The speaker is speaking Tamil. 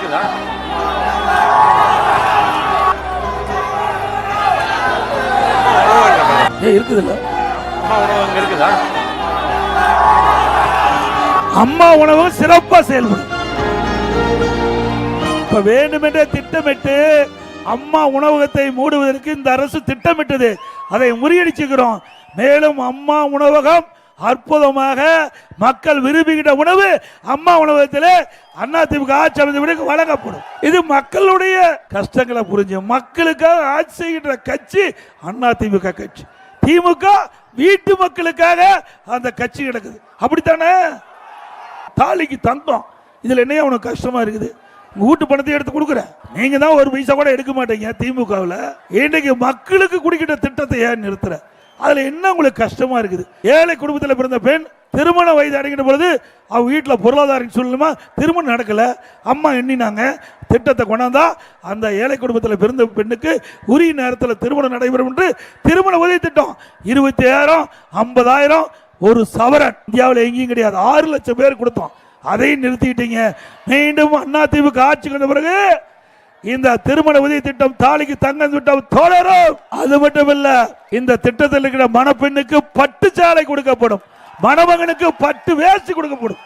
இருக்குதா? இருக்குதுல்ல, அம்மா உணவு அங்க இருக்குதா? அம்மா உணவு சிறப்பா செயல்படும். இப்ப வேண்டுமென்றே திட்டமிட்டு அம்மா உணவகத்தை மூடுவதற்கு இந்த அரசு திட்டமிட்டது. அதை முறியடிச்சுக்கிறோம். மேலும் அம்மா உணவகம் அற்புதமாக மக்கள் விரும்புகின்ற உணவு அம்மா உணவகத்தில் அதிமுக ஆட்சி அமைந்த பிறகு வழங்கப்படும். இது மக்களுடைய கஷ்டங்களை புரிஞ்சு மக்களுக்காக ஆட்சி செய்கின்ற கட்சி அதிமுக கட்சி. திமுக வீட்டு மக்களுக்காக அந்த கட்சி கிடக்குது. அப்படித்தானே? தாலிக்கு தங்கம். இதுல என்ன உனக்கு கஷ்டமா இருக்குது? வீட்டு பணத்தை எடுத்து கொடுக்குற, நீங்க தான் ஒரு பைசா கூட எடுக்க மாட்டீங்க. திமுகவில் இன்னைக்கு மக்களுக்கு குடிக்கிற திட்டத்தை ஏன் நிறுத்துற? அதுல என்ன உங்களுக்கு கஷ்டமா இருக்குது? ஏழை குடும்பத்தில் பிறந்த பெண் திருமண வயது அடைகின்ற பொழுது அவ வீட்டில் பொருளாதார சூழ்நிலை திருமணம் நடக்கல. அம்மா எண்ணினாங்க திட்டத்தை கொண்டாந்தா அந்த ஏழை குடும்பத்தில் பிறந்த பெண்ணுக்கு உரிய நேரத்தில் திருமணம் நடைபெறும் என்று திருமண உதவி திட்டம் 25,000 50,000 ஒரு சவரன் இந்தியாவில் எங்கேயும் கிடையாது. 6 லட்சம் பேர் கொடுத்தோம். அதையும் நிறுத்திட்டீங்க. மீண்டும் அதிமுக ஆட்சிக்கு வந்த பிறகு இந்த திருமண உதவி திட்டம் தாலிக்கு தங்கம் திட்டம் தொடரும். அது மட்டும் இல்ல, இந்த திட்டத்தில் இருக்கிற மணப்பெண்ணுக்கு பட்டு சாலை கொடுக்கப்படும், மணமகனுக்கு பட்டு வேஷ்டி கொடுக்கப்படும்.